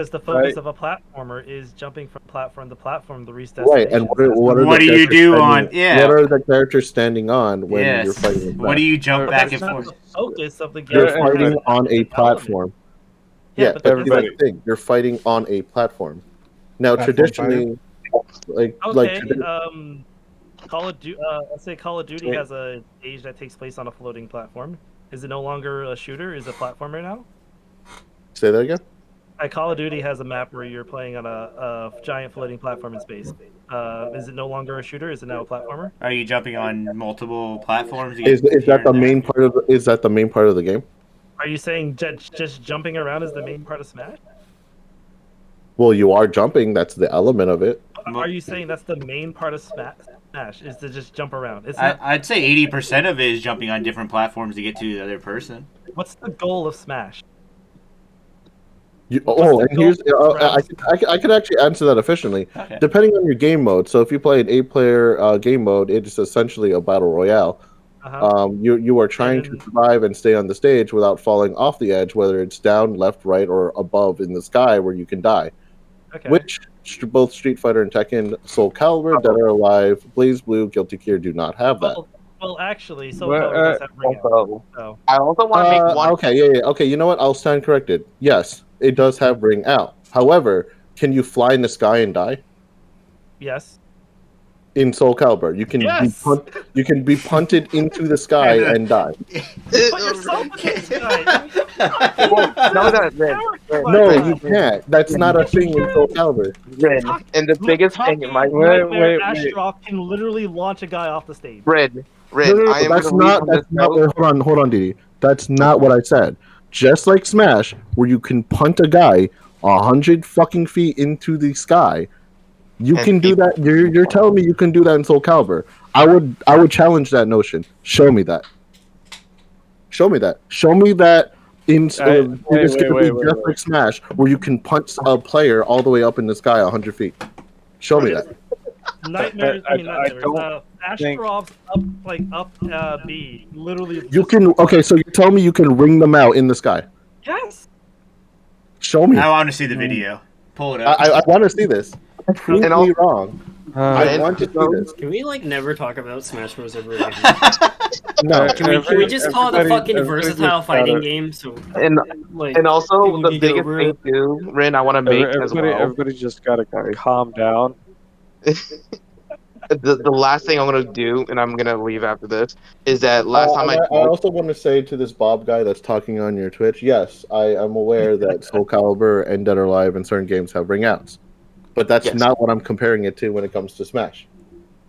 Because the focus of a platformer is jumping from platform to platform to reach Right, destinations. and what do you do on? Yeah. What are the characters standing on when you're fighting with What do you jump back and forth? The focus of the game. You're fighting on a platform. Yeah, but everybody. that's the thing. You're fighting on a platform. Now, traditionally, Call of Duty. Let's say Call of Duty has a stage that takes place on a floating platform. Is it no longer a shooter? Is it a platformer now? Say that again. Call of Duty has a map where you're playing on a giant floating platform in space. Is it no longer a shooter? Is it now a platformer? Are you jumping on multiple platforms? Is that the main part of? Is that the main part of the game? Are you saying just jumping around is the main part of Smash? Well, you are jumping. That's the element of it. Are you saying that's the main part of Smash? Is to just jump around? I'd say 80% of it is jumping on different platforms to get to the other person. What's the goal of Smash? And here's I could actually answer that efficiently. Okay. Depending on your game mode. So if you play an 8-player game mode, it's essentially a battle royale. You are trying to survive and stay on the stage without falling off the edge, whether it's down, left, right, or above in the sky where you can die. Okay. Which both Street Fighter and Tekken, Soul Calibur, Dead or Alive, Blaze Blue, Guilty Gear do not have that. Well, actually, Soul Calibur does have ring out. So. I also want to make one. Okay, yeah. Okay, you know what? I'll stand corrected. Yes, it does have ring out. However, can you fly in the sky and die? Yes. In Soul Calibur, you can be punted into the sky and die. Put yourself in the sky. No, you can't. That's not a thing in Soul Calibur. And the biggest thing in my Astroth can literally launch a guy off the stage. Red. That's not. Hold on, Didi. That's not what I said. Just like Smash, where you can punt a guy 100 fucking feet into the sky. You can do that. You're telling me you can do that in Soul Calibur. I would challenge that notion. Show me that. Show me that in just like Smash, where you can punch a player all the way up in the sky 100 feet. Show me that. Nightmares. Astrov's up B. Literally. You can. Okay, so you're telling me you can ring them out in the sky? Yes. Show me. I want to see the video. Pull it up. I want to see this. Prove me wrong. I want to see this. Can we never talk about Smash Bros. Ever again? No. Can we just call it a fucking versatile fighting game? So and also the biggest thing too, Rin, I want to make as well. Everybody just gotta calm down. The last thing I'm gonna do, and I'm gonna leave after this, is that last time I also want to say to this Bob guy that's talking on your Twitch, yes, I am aware that Soul Calibur and Dead or Alive and certain games have ring outs. But that's not what I'm comparing it to when it comes to Smash.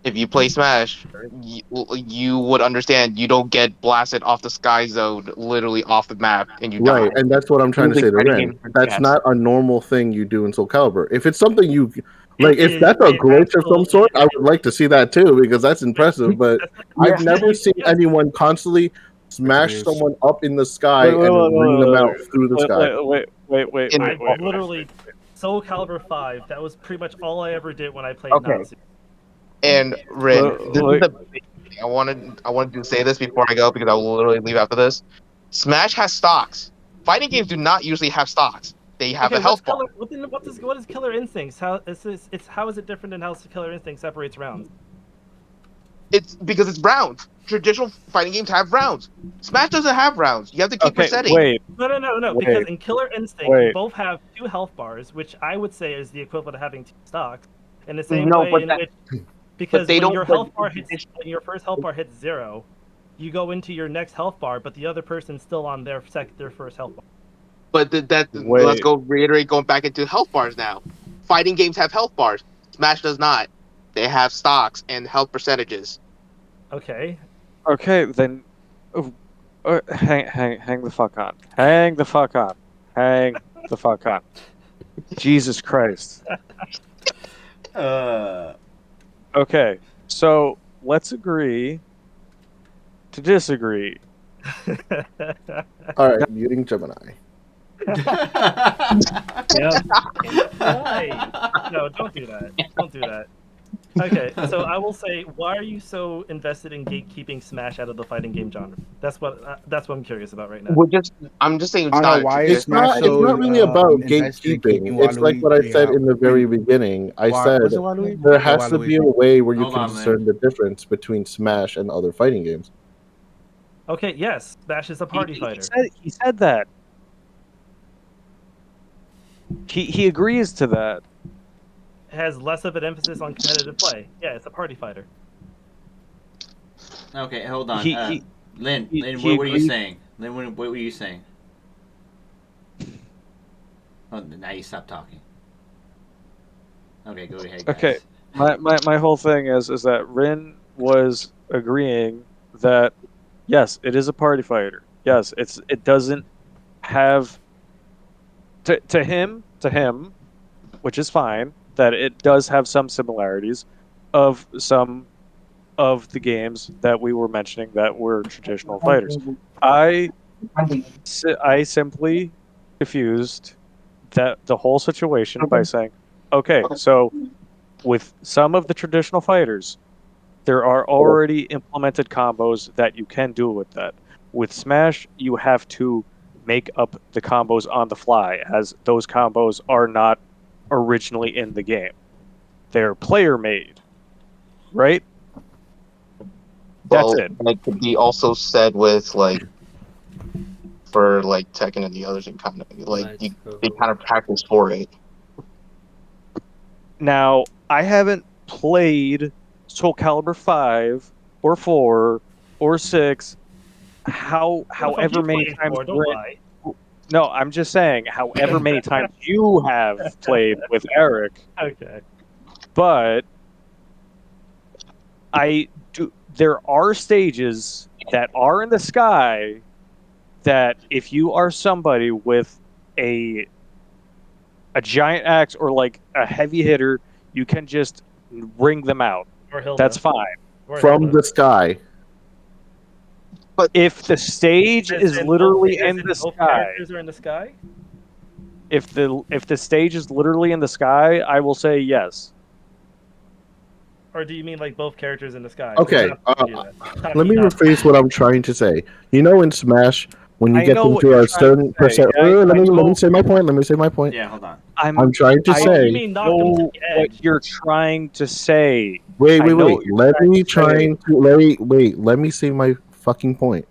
If you play Smash, you would understand you don't get blasted off the sky zone, literally off the map, and you die. Right, and that's what I'm trying to say to Ren. That's not a normal thing you do in Soul Calibur. If it's something you... Like, if that's a glitch of some sort, I would like to see that too, because that's impressive, but I've never seen anyone constantly smash someone up in the sky and bring them out through the sky. Wait. Literally, Soul Calibur 5, that was pretty much all I ever did when I played Nazi. And Rin, I wanted to say this before I go, because I will literally leave after this. Smash has stocks. Fighting games do not usually have stocks. They have a health bar. What is Killer Instincts? How is it different than how Killer Instinct separates rounds? It's because it's rounds. Traditional fighting games have rounds. Smash doesn't have rounds. You have to keep resetting. No. Because in Killer Instinct, you both have 2 health bars, which I would say is the equivalent of having 2 stocks. In the same way in which, because when your first health bar hits 0, you go into your next health bar, but the other person's still on their first health bar. But let's go reiterate going back into health bars now. Fighting games have health bars. Smash does not. They have stocks and health percentages. Okay, then hang the fuck on. Hang the fuck on. Hang the fuck on. Jesus Christ. Okay, so let's agree to disagree. Alright, muting Gemini. Why? No, don't do that. Don't do that. Okay, so I will say, why are you so invested in gatekeeping Smash out of the fighting game genre? That's what I'm curious about right now. I'm just saying I don't know why is Smash it's not so really about invested in keeping gatekeeping. It's like what I Waluigi said out. in the very beginning. I Why said was it Waluigi? there Or has to be a Waluigi? way where you Hold can on, discern the difference between Smash and other fighting games. Okay, yes, Smash is a party fighter. He said that. He agrees to that. It has less of an emphasis on competitive play. Yeah, it's a party fighter. Okay, hold on. Lynn, what were you saying? Lynn, what were you saying? Oh, now you stop talking. Okay, go ahead, guys. Okay, my whole thing is that Rin was agreeing that yes, it is a party fighter. Yes, it doesn't have to him, which is fine, that it does have some similarities of some of the games that we were mentioning that were traditional fighters. I simply diffused the whole situation by saying, okay, so with some of the traditional fighters, there are already implemented combos that you can do with that. With Smash, you have to make up the combos on the fly, as those combos are not originally in the game. They're player made, right? That's it. That could be also said with like for like Tekken and the others, and kind of like they kind of practice for it. Now, I haven't played Soul Calibur 5 or 4 or 6 however many times. No, I'm just saying, however many times you have played with Eric. Okay. But there are stages that are in the sky that if you are somebody with a giant axe or like a heavy hitter, you can just ring them out. That's fine. From the sky. But if the stage is literally in the sky, characters are in the sky. If the stage is literally in the sky, I will say yes. Or do you mean like both characters in the sky? Okay, let me rephrase what I'm trying to say. You know, in Smash, when you get into a certain percent, let me say my point. Let me say my point. Yeah, hold on. I'm trying to say. You mean knock them to the edge. What you're trying to say. Wait. Let me say my fucking point.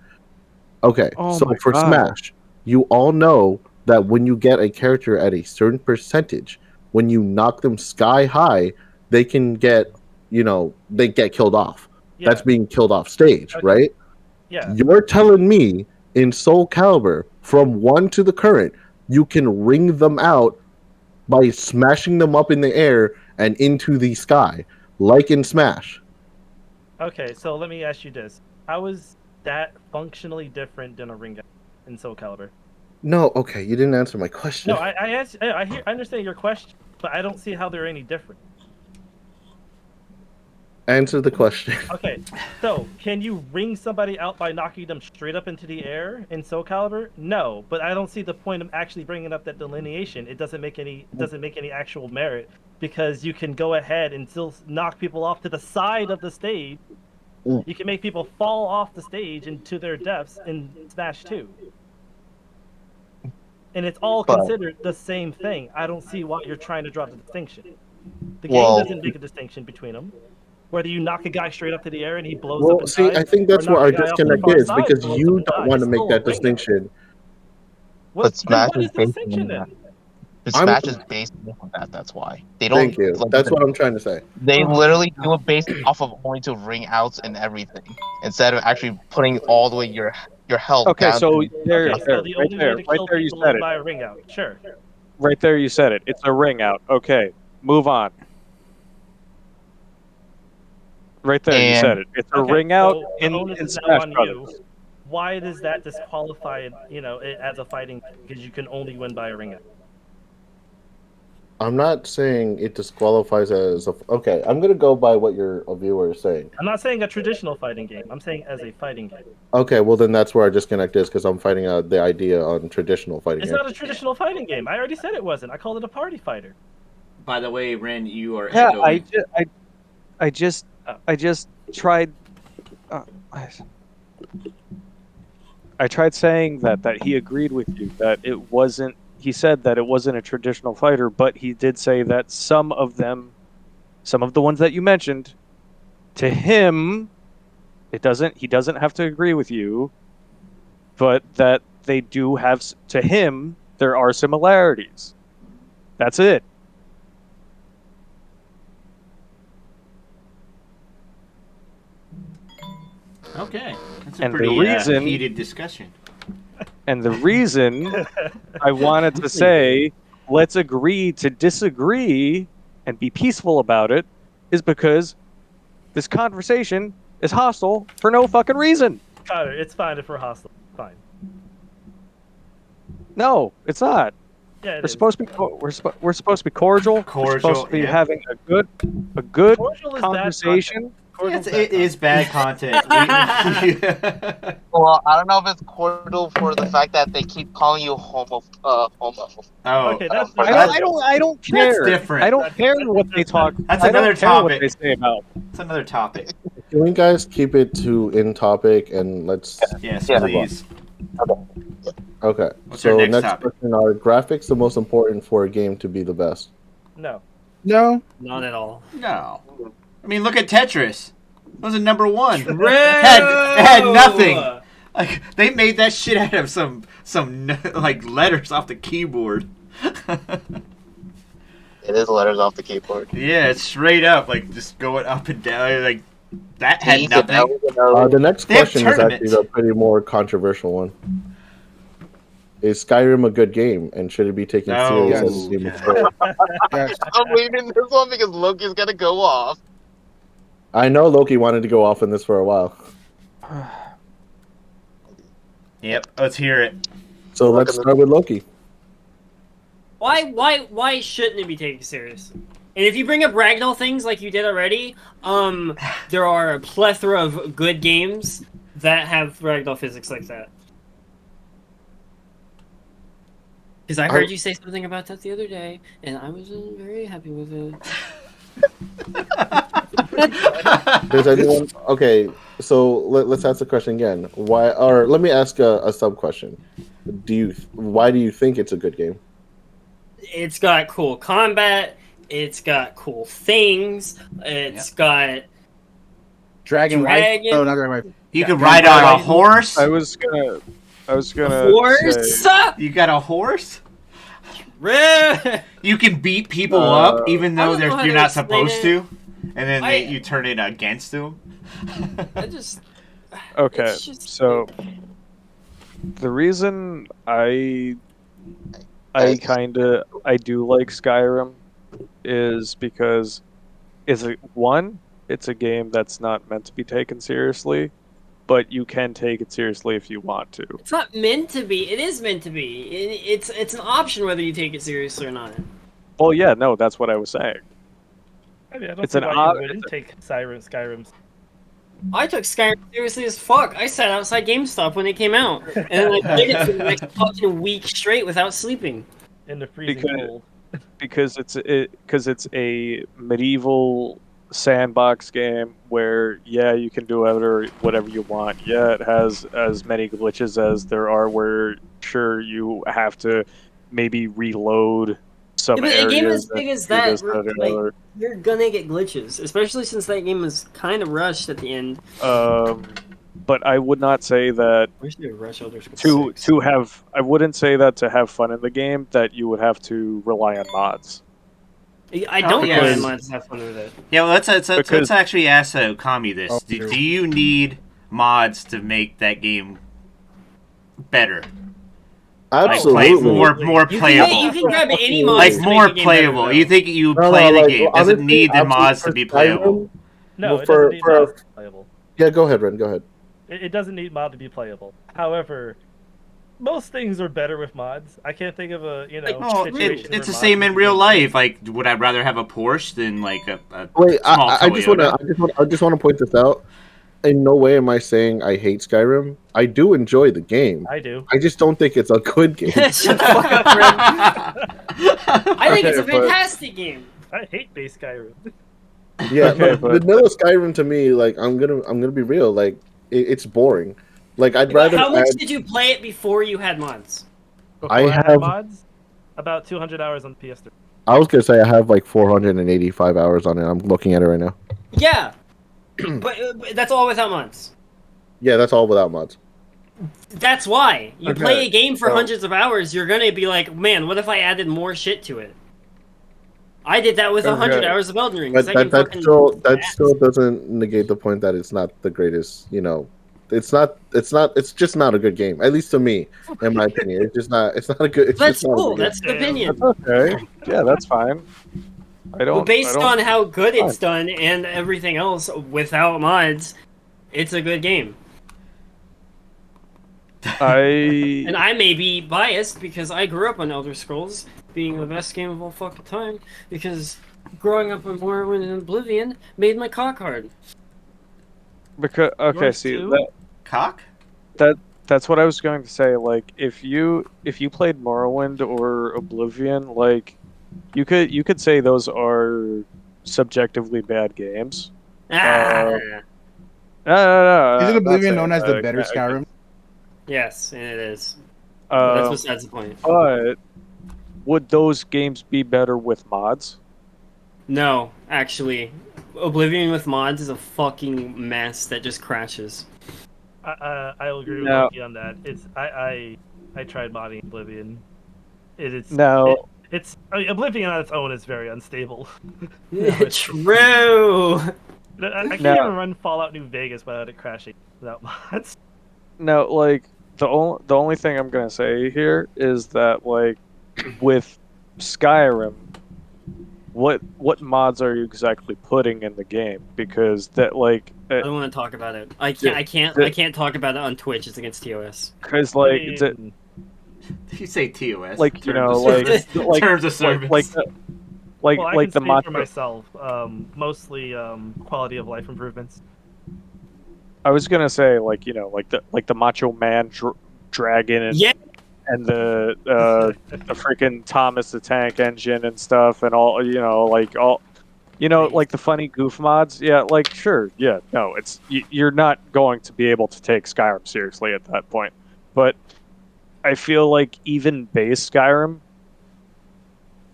Okay, so for Smash, you all know that when you get a character at a certain percentage, when you knock them sky high, they can get, they get killed off. Yeah. That's being killed off stage, right? Yeah. You're telling me in Soul Calibur, from 1 to the current, you can ring them out by smashing them up in the air and into the sky, like in Smash. Okay, so let me ask you this. How is that functionally different than a ring out in Soul Calibur? No, okay, you didn't answer my question. No, I understand your question, but I don't see how they're any different. Answer the question. Okay, so can you ring somebody out by knocking them straight up into the air in Soul Calibur? No, but I don't see the point of actually bringing up that delineation. It doesn't make any actual merit, because you can go ahead and still knock people off to the side of the stage. You can make people fall off the stage into their deaths in Smash 2. And it's all considered the same thing. I don't see why you're trying to draw the distinction. The game doesn't make a distinction between them. Whether you knock a guy straight up to the air and he blows up and dies, I think that's where our disconnect is, because you don't want to make that distinction. But Smash is based on that. Smash is based on that. That's why they don't. Thank you. That's what I'm trying to say. They literally do it based off of only to ring outs and everything, instead of actually putting all the way your health. Okay, down so right there, you said it. By a ring out. Sure. Right there, you said it. It's a ring out. Okay, move on. Right there, you said it. It's a ring out in Smash Brothers. Why does that disqualify it as a fighting? Because you can only win by a ring out. I'm not saying it disqualifies as a... Okay, I'm going to go by what your viewer is saying. I'm not saying a traditional fighting game. I'm saying as a fighting game. Okay, well then that's where our disconnect is, because I'm fighting the idea on traditional fighting It's not a traditional fighting game. I already said it wasn't. I called it a party fighter. By the way, Ren, you are echoing. I just tried. I tried saying that he agreed with you that it wasn't. He said that it wasn't a traditional fighter, but he did say that some of the ones that you mentioned, to him, he doesn't have to agree with you, but that they do have, to him, there are similarities. That's it. Okay. That's a pretty heated discussion. And the reason I wanted to say, let's agree to disagree and be peaceful about it, is because this conversation is hostile for no fucking reason. Connor, it's fine if we're hostile. Fine. No, it's not. Yeah, we're supposed to be we're supposed to be cordial. We're supposed to be having a good conversation. It is bad content. Well, I don't know if it's cordial for the fact that they keep calling you homo. Oh, okay. I don't care. That's different. I don't care what they talk. That's another topic. What they say about. That's another topic. Can we guys keep it to in topic and let's? Yes, please. Okay. What's so our next topic? Question: are graphics the most important for a game to be the best? No. Not at all. No. I mean, look at Tetris. It was a number one. True. It had nothing. Like they made that shit out of some like letters off the keyboard. It is letters off the keyboard. Yeah, it's straight up, like just going up and down. Like that had nothing. The next question is actually the pretty more controversial one. Is Skyrim a good game, and should it be taken serious as a game of story? I'm leaving this one because Loki's gonna go off. I know Loki wanted to go off in this for a while. Yep, let's hear it. So let's start with Loki. Why shouldn't it be taken serious? And if you bring up ragdoll things like you did already, there are a plethora of good games that have ragdoll physics like that. Because I heard you say something about that the other day, and I wasn't very happy with it. Does anyone? Okay, so let's ask the question again. Why? Or let me ask a sub question. Why do you think it's a good game? It's got cool combat. It's got cool things. It's got dragon. Oh, not dragon. You can ride on a horse. I was gonna. Horse. You got a horse. You can beat people up even though you're not supposed to, and then you turn it against them. Okay, so the reason I do like Skyrim is because it's a game that's not meant to be taken seriously, but you can take it seriously if you want to. It's not meant to be. It is meant to be. It's an option whether you take it seriously or not. Well, yeah, no, that's what I was saying. I mean, I don't see why you wouldn't take Skyrim's. I took Skyrim seriously as fuck. I sat outside GameStop when it came out, and I played it for the next fucking week straight without sleeping. In the freezing cold. Because it's a medieval sandbox game where you can do whatever you want. Yeah, it has as many glitches as there are where sure you have to maybe reload some areas. A game as big as that, you're gonna get glitches, especially since that game was kind of rushed at the end. But I would not say that I wouldn't say that to have fun in the game that you would have to rely on mods. I don't rely on mods to have fun with it. Yeah, well, let's actually ask Kami this. Do you need mods to make that game better? Absolutely. Like more playable. You can grab any mods like more playable. You think you play the game? Does it need the mods to be playable? No, it doesn't need mods to be playable. Yeah, go ahead, Ren. Go ahead. It doesn't need mod to be playable. However, most things are better with mods. I can't think of a situation. It's the same in real life. Like, would I rather have a Porsche than like a Wait, small I just want to point this out. In no way am I saying I hate Skyrim. I do enjoy the game. I do. I just don't think it's a good game. Shut the fuck up, Ren. I think it's a fantastic game. I hate base Skyrim. Yeah, okay, vanilla Skyrim to me, like I'm gonna be real, like it's boring. Like I'd rather. How much did you play it before you had mods? Before I had mods, about 200 hours on PS3. I was gonna say I have like 485 hours on it. I'm looking at it right now. Yeah, but that's all without mods. Yeah, that's all without mods. That's why you play a game for hundreds of hours. You're gonna be like, man, what if I added more shit to it? I did that with 100 hours of Elden Ring. But that still doesn't negate the point that it's not the greatest. You know, it's just not a good game. At least to me, in my opinion, it's just not. It's not a good. That's cool. That's the opinion. That's okay. Yeah, that's fine. But based on how good it's done and everything else without mods, it's a good game. And I may be biased because I grew up on Elder Scrolls being the best game of all fucking time, because growing up on Morrowind and Oblivion made my cock hard. Because cock? That's what I was going to say. Like if you played Morrowind or Oblivion, like you could say those are subjectively bad games. No. Isn't Oblivion known as the better Skyrim? Yes, and it is. That's besides the point. But would those games be better with mods? No, actually. Oblivion with mods is a fucking mess that just crashes. I'll agree with Loki on that. I tried modding Oblivion. Oblivion on its own is very unstable. True! I can't even run Fallout New Vegas without it crashing without mods. No, like the only thing I'm gonna say here is that like with Skyrim, what mods are you exactly putting in the game? Because that like I don't want to talk about it. I can't talk about it on Twitch. It's against TOS. Because like you say TOS, like you know, like terms of service, I can speak for myself. Mostly quality of life improvements. I was gonna say like you know like the Macho Man dragon and the freaking Thomas the Tank engine and stuff and all you know like the funny goof mods. Yeah, like sure, yeah, no, you're not going to be able to take Skyrim seriously at that point. But I feel like even base Skyrim,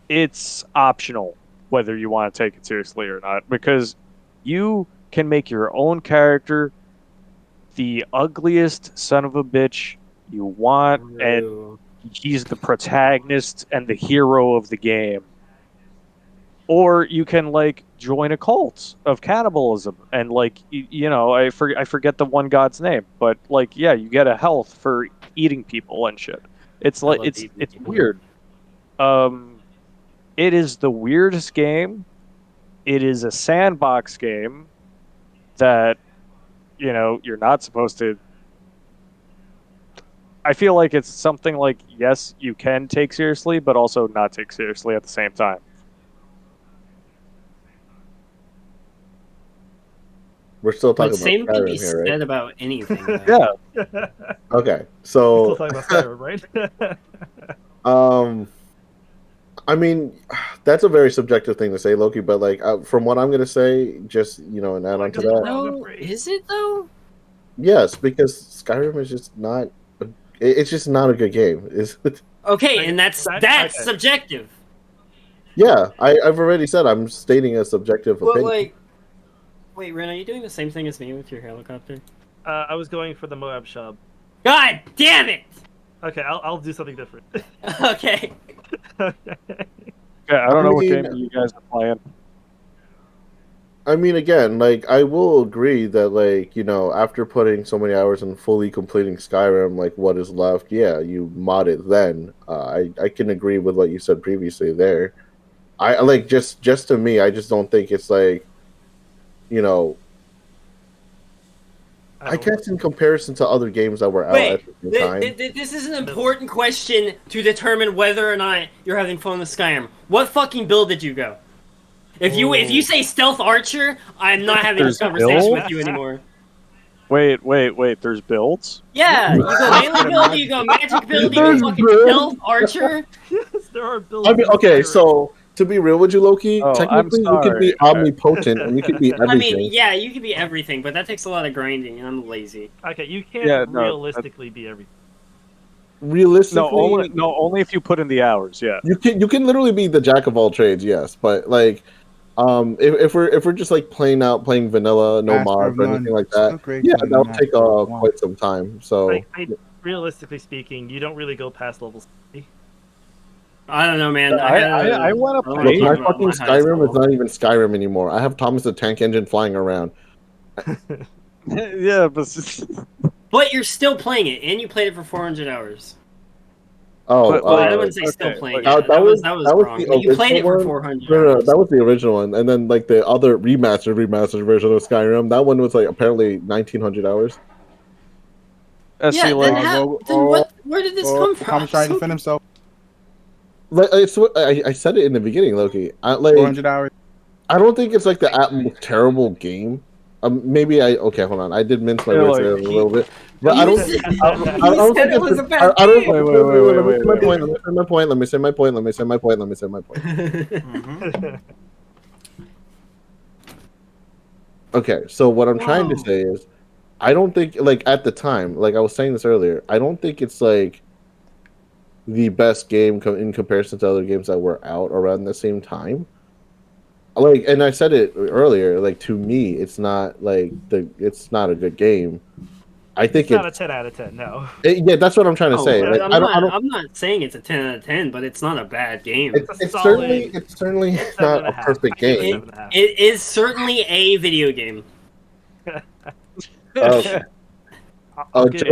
it's optional whether you want to take it seriously or not, because you can make your own character the ugliest son of a bitch you want, and he's the protagonist and the hero of the game. Or you can like join a cult of cannibalism and like you know I forget the one god's name, but like yeah, you get a health for eating people and shit. It's like it's weird. It is the weirdest game. It is a sandbox game that you know you're not supposed to. I feel like it's something like yes, you can take seriously, but also not take seriously at the same time. We're still talking about same can be here, right? said about anything. Yeah. Okay, so we're still talking about Skyrim, right? I mean, that's a very subjective thing to say, Loki. But like, from what I'm gonna say, just and add on to that. No, is it though? Yes, because Skyrim is just not. It's just not a good game. Okay, and that's subjective. Yeah, I've already said I'm stating a subjective opinion. Wait, Ren, are you doing the same thing as me with your helicopter? I was going for the Moab shop. God damn it! Okay, I'll do something different. Okay. Yeah, I don't know what game you guys are playing. I mean, again, like I will agree that, like after putting so many hours and fully completing Skyrim, like what is left? Yeah, you mod it. Then I can agree with what you said previously. There, I like just to me, I just don't think it's like, I guess in comparison to other games that were out at the same time. This is an important question to determine whether or not you're having fun with Skyrim. What fucking build did you go? If you say Stealth Archer, I'm not having this conversation with you anymore. Wait, there's builds? Yeah, you go melee build, you go magic build, you go fucking Stealth Archer. Yes, there are builds. I mean, okay, so To be real with you, Loki, technically you could be omnipotent and you could be everything. I mean, yeah, you could be everything, but that takes a lot of grinding, and I'm lazy. Okay, you can't realistically be everything. Realistically, only if you put in the hours. Yeah, you can literally be the jack of all trades. Yes, but like, if we're just like playing vanilla, no mods or anything like that, yeah, that'll take quite some time. So, realistically speaking, you don't really go past level 60. I don't know, man. I want to play. My fucking Skyrim is not even Skyrim anymore. I have Thomas the Tank Engine flying around. Yeah, but you're still playing it, and you played it for 400 hours. Oh, I wouldn't say still playing it. That was wrong. You played it for 400 hours. That was the original one, and then like the other remastered version of Skyrim, that one was like apparently 1900 hours. Yeah, where did this come from? Tom's trying to defend himself. Like I said it in the beginning, Loki. 400 hours. I don't think it's like the most terrible game. Maybe hold on. I did mince my words there a little bit, but I don't think it's a bad game. Let me say my point. Okay, so what I'm trying to say is, I don't think, like, at the time, like I was saying this earlier, I don't think it's like the best game in comparison to other games that were out around the same time. Like, and I said it earlier, like, to me, it's not like it's not a good game. I think it's not a 10 out of 10. No. Yeah, that's what I'm trying to say. Like, I'm not saying it's a 10 out of 10, but it's not a bad game. It's certainly not a perfect game. It is certainly a video game. Okay. I'll give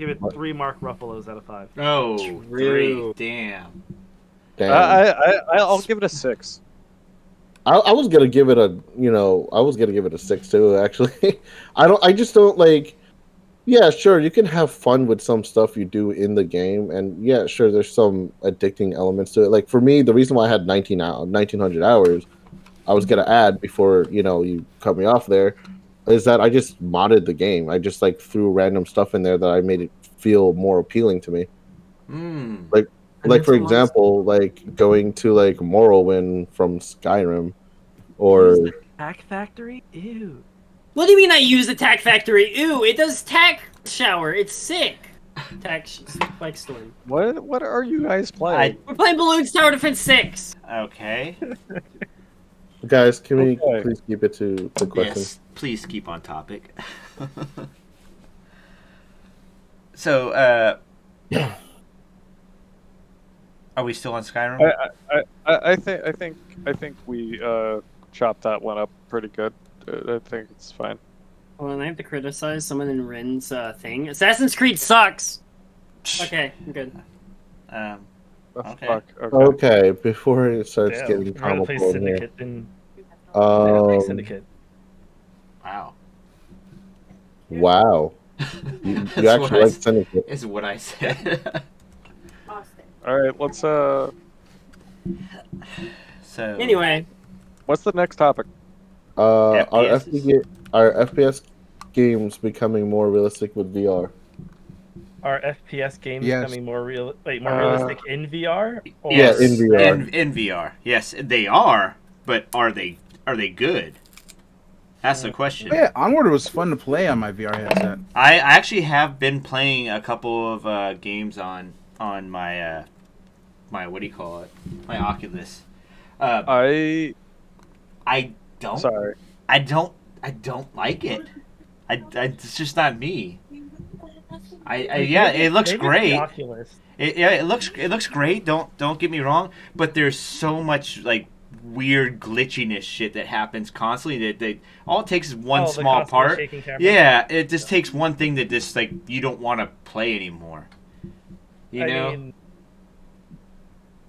it 3 Mark Ruffalo's out of 5. Oh, 3. Damn. I'll give it a 6. I was gonna give it a 6 too. Actually, I just don't like. Yeah, sure, you can have fun with some stuff you do in the game, and yeah, sure, there's some addicting elements to it. Like for me, the reason why I had 1900 hours, I was gonna add before you cut me off there, is that I just modded the game. I just like threw random stuff in there that I made it feel more appealing to me. Like for example, like going to like Morrowind from Skyrim, or Tack Factory. Ew. What do you mean I use the Tack Factory? Ew! It does Tack Shower. It's sick. Tack Spike Storm. What are you guys playing? We're playing Balloons Tower Defense 6. Okay. Guys, can we please keep it to the question? Yes, please keep on topic. So, are we still on Skyrim? I think we chopped that one up pretty good. I think it's fine. Well, and I have to criticize someone in Ren's thing. Assassin's Creed sucks. Okay, I'm good. Okay. Okay, before it starts getting complicated here. Syndicate. Wow. Wow. You actually like Syndicate. Is what I said. All right, let's So anyway, what's the next topic? Are FPS games becoming more realistic with VR? Are FPS games becoming more realistic in VR? Or? Yes, in VR. In VR. Yes, they are, but are they good? That's the question. Yeah, Onward was fun to play on my VR headset. I actually have been playing a couple of games on my my what do you call it? My Oculus. I don't. Sorry. I don't like it. It's just not me. It looks great. It looks great. Don't get me wrong, but there's so much like weird glitchiness shit that happens constantly that all it takes is one small part. Yeah, it just takes one thing that just like you don't want to play anymore. You know? mean,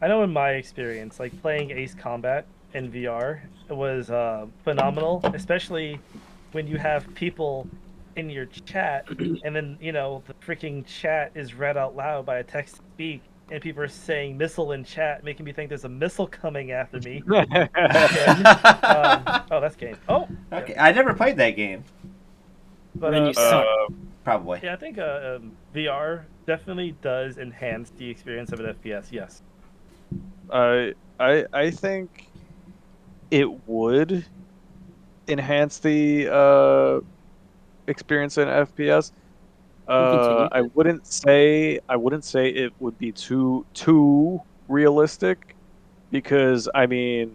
I know in my experience, like playing Ace Combat in VR was phenomenal, especially when you have people in your chat and then the freaking chat is read out loud by a text to speak and people are saying missile in chat, making me think there's a missile coming after me. Oh, that's game. Oh, okay. I never played that game. But probably. Yeah, I think VR definitely does enhance the experience of an FPS. Yes. I think it would enhance the experience in FPS. I wouldn't say it would be too realistic, because I mean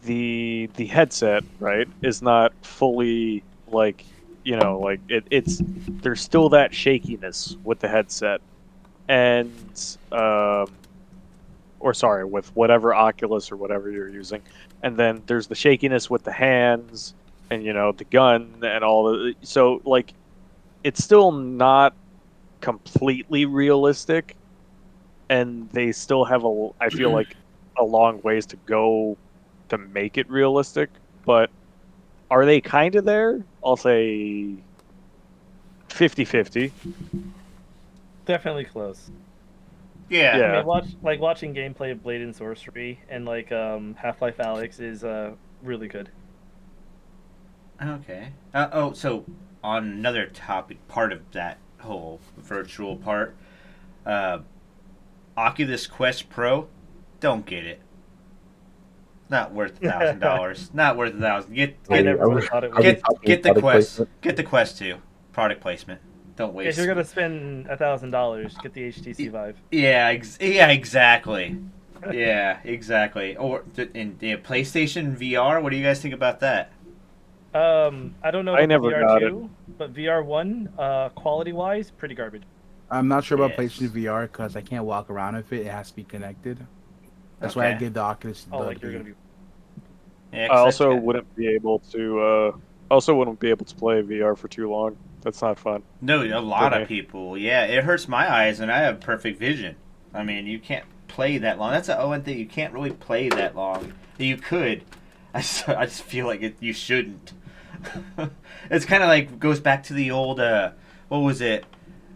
the headset, right, is not fully like, like it's there's still that shakiness with the headset, and or sorry, with whatever Oculus or whatever you're using, and then there's the shakiness with the hands and the gun and all the, so like it's still not completely realistic, and they still have I feel like a long ways to go to make it realistic, but are they kind of there? I'll say 50-50. Definitely close. Yeah. I mean, watching gameplay of Blade and Sorcery and Half-Life Alyx is really good. Okay. So on another topic, part of that whole virtual part, Oculus Quest Pro, don't get it. Not worth $1,000. Not worth $1,000. Get the Quest. Get the Quest 2. Product placement. Don't waste. If you're gonna spend $1,000, get the HTC Vive. Yeah, exactly. Yeah, exactly. Or in PlayStation VR. What do you guys think about that? I don't know about I never VR got 2, but VR 1, quality-wise, pretty garbage. I'm not sure about PlayStation VR because I can't walk around with it. It has to be connected. That's why I give the Oculus. You're gonna be. Yeah, I also wouldn't be able to. Wouldn't be able to play VR for too long. That's not fun. No, a lot of people. Yeah, it hurts my eyes, and I have perfect vision. I mean, you can't play that long. That's the one thing, you can't really play that long. You could. I just feel like you shouldn't. It's kind of like goes back to the old. What was it?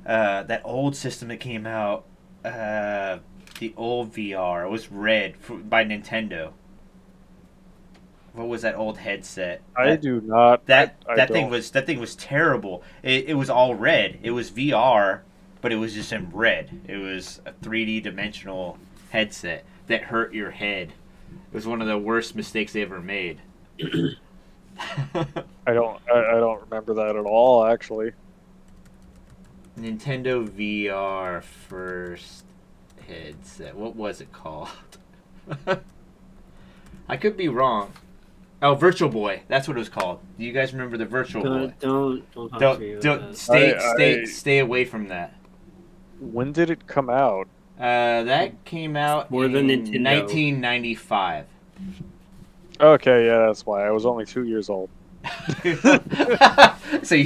That old system that came out. The old VR. It was Red by Nintendo. What was that old headset? I do not. That thing was terrible. It was all red. It was VR, but it was just in red. It was a 3D dimensional headset that hurt your head. It was one of the worst mistakes they ever made. I don't remember that at all, actually. Nintendo VR first headset. What was it called? I could be wrong. Oh, Virtual Boy. That's what it was called. Do you guys remember the Virtual Boy? Don't stay away from that. When did it come out? That came out in 1995. Okay, yeah, that's why. I was only 2 years old. So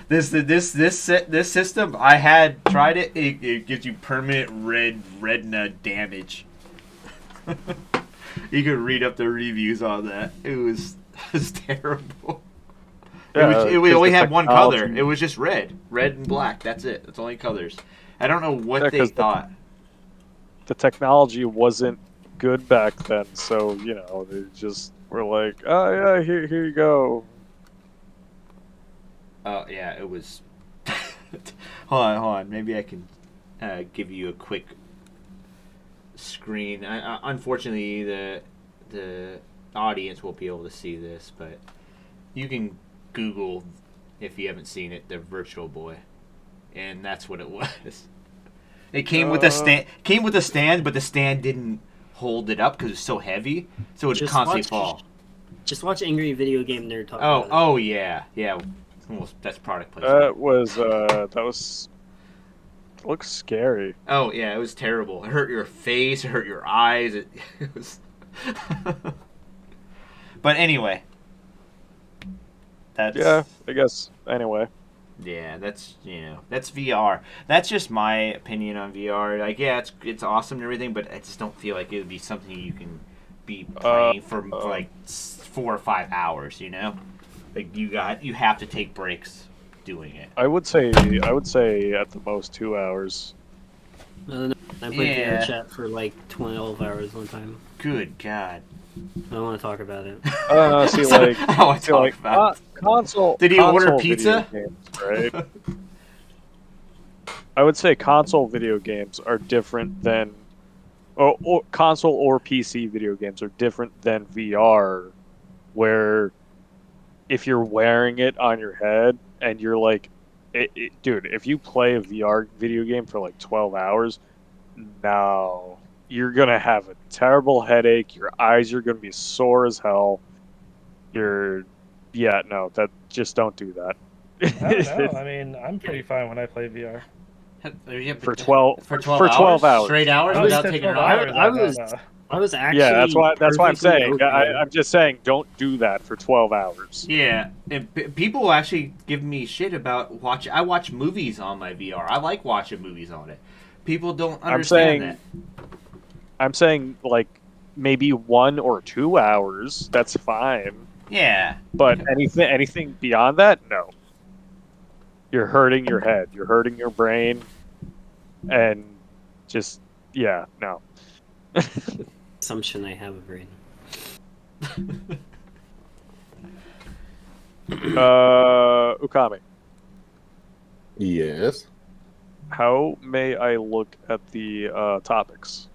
this system, I had tried it. It gives you permanent retina damage. You could read up the reviews on that. It was terrible. Yeah, we only had one color. It was just red and black. That's it. That's only colors. I don't know what they thought. The technology wasn't good back then, so they just were like, "Oh yeah, here you go." Oh yeah, it was. Hold on. Maybe I can give you a quick screen. Unfortunately, the audience won't be able to see this, but you can Google, if you haven't seen it, the Virtual Boy, and that's what it was. It came with a stand. But the stand didn't hold it up because it's so heavy, so it would constantly fall. Just watch Angry Video Game Nerd talk about it. Oh yeah. Well, that's product placement. That was. It looks scary. Oh yeah, it was terrible. It hurt your face. It hurt your eyes. It was. But anyway, that's. Yeah, I guess. Anyway. Yeah, that's VR. That's just my opinion on VR. Like, yeah, it's awesome and everything, but I just don't feel like it would be something you can be playing for like 4 or 5 hours. Like you have to take breaks doing it. I would say at the most 2 hours. I played VR chat for like 12 hours one time. Good God. I don't want to talk about it. See, like, I want to talk about console. Did he order pizza? Games, right? I would say console video games are different than or console or PC video games are different than VR, where if you're wearing it on your head and you're like, dude, if you play a VR video game for like 12 hours, no, you're gonna have a terrible headache. Your eyes are gonna be sore as hell. That just don't do that. I don't know. I mean, I'm pretty fine when I play VR. For 12 hours. Straight hours without taking it off. I was actually that's why I'm saying. okay. I'm just saying, don't do that for 12 hours. Yeah, and people actually give me shit about I watch movies on my VR. I like watching movies on it. People don't understand that. I'm saying like maybe 1 or 2 hours. That's fine. Yeah. But anything beyond that, no. You're hurting your head. You're hurting your brain, and just no. Assumption I have a brain. Ukami. Yes. How may I look at the topics?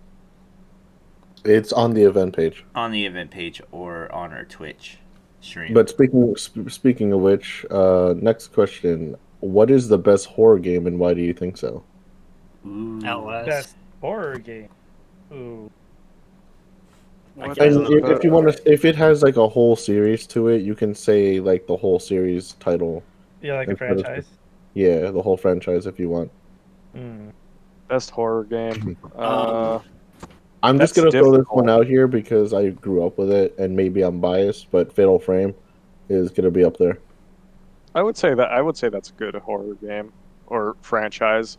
It's on the event page. On the event page or on our Twitch stream. But speaking of which, next question: what is the best horror game, and why do you think so? Outlast. Best horror game. Ooh. And if you want to, if it has like a whole series to it, you can say like the whole series title. Yeah, like a franchise. Yeah, the whole franchise if you want. Best horror game. I'm just gonna throw this one out here because I grew up with it, and maybe I'm biased, but Fatal Frame is gonna be up there. I would say that's a good horror game or franchise.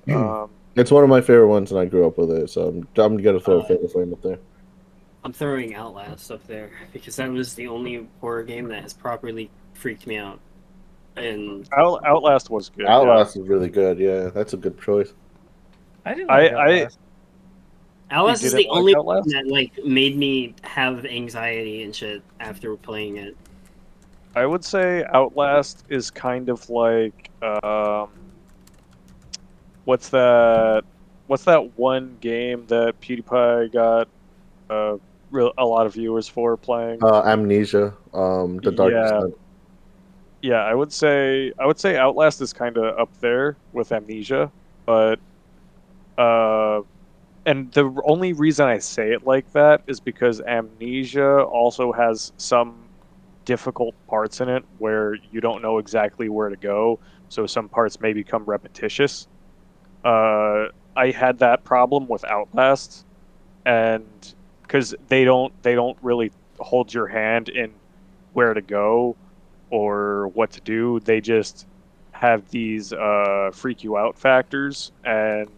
It's one of my favorite ones, and I grew up with it, so I'm gonna throw Fatal Frame up there. I'm throwing Outlast up there because that was the only horror game that has properly freaked me out. And Outlast was good. Outlast is really good. Yeah, that's a good choice. I didn't like Outlast. Outlast is the only one that like made me have anxiety and shit after playing it. I would say Outlast is kind of like what's that one game that PewDiePie got a lot of viewers for playing? Amnesia, the Darkest Night. Yeah, I would say Outlast is kind of up there with Amnesia, but and the only reason I say it like that is because Amnesia also has some difficult parts in it where you don't know exactly where to go, so some parts may become repetitious. I had that problem with Outlast, and because they don't really hold your hand in where to go or what to do, they just have these freak you out factors, and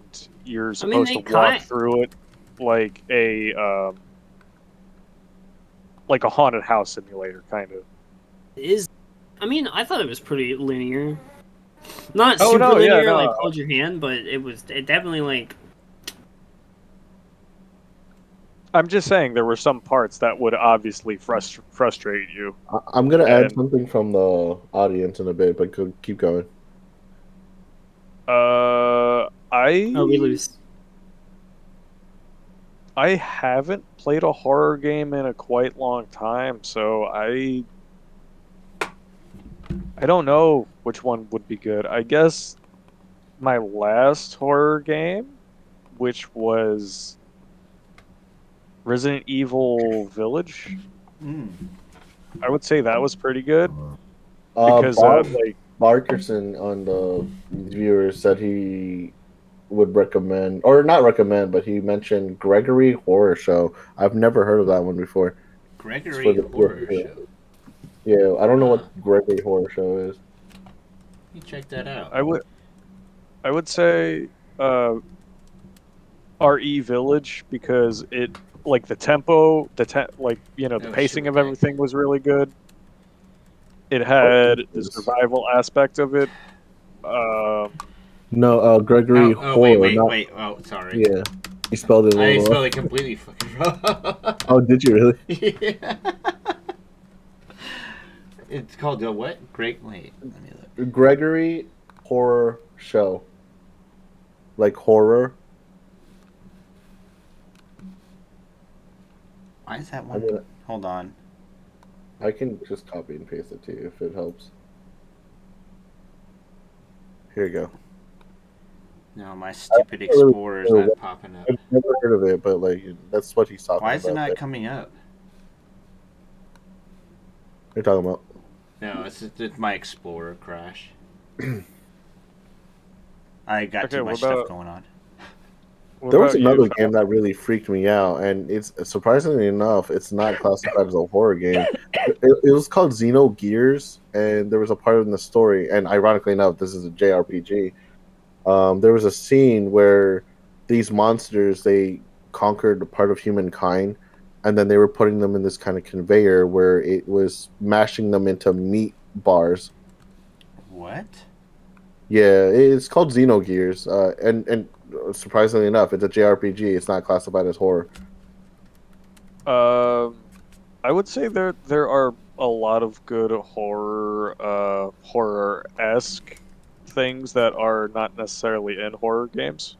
you're supposed to walk through it like a haunted house simulator, kind of. I thought it was pretty linear. Not super linear, like hold your hand, but it definitely like. I'm just saying there were some parts that would obviously frustrate you. I'm gonna add something from the audience in a bit, but keep going. we lose. I haven't played a horror game in a quite long time, so I don't know which one would be good. I guess my last horror game, which was Resident Evil Village, I would say that was pretty good. Because Barkerson on the viewers said he would recommend, or not recommend, but he mentioned Gregory Horror Show. I've never heard of that one before. Gregory Horror Show. Yeah, I don't know what Gregory Horror Show is. You check that out. I would say RE Village, because it like the tempo, the pacing of everything was really good. It had the survival aspect of it. No, Gregory Horror. Wait. Oh, sorry. Yeah, he spelled it. I spelled it completely fucking wrong. Oh, did you really? Yeah. It's called what? Wait, let me look. Gregory Horror Show. Like horror. Why is that one? Hold on. I can just copy and paste it to you if it helps. Here you go. No, my stupid Explorer is not popping up. I've never heard of it, but like that's what he's talking about. Why is it not coming up? What are you talking about? No, it's my Explorer crash. I got too much stuff going on. There was another game that really freaked me out, and it's surprisingly enough, it's not classified as a horror game. It was called Xenogears, and there was a part in the story, and ironically enough, this is a JRPG. There was a scene where these monsters, they conquered a part of humankind, and then they were putting them in this kind of conveyor where it was mashing them into meat bars. What? Yeah, it's called Xenogears, and surprisingly enough, it's a JRPG. It's not classified as horror. I would say there are a lot of good horror-esque things that are not necessarily in horror games.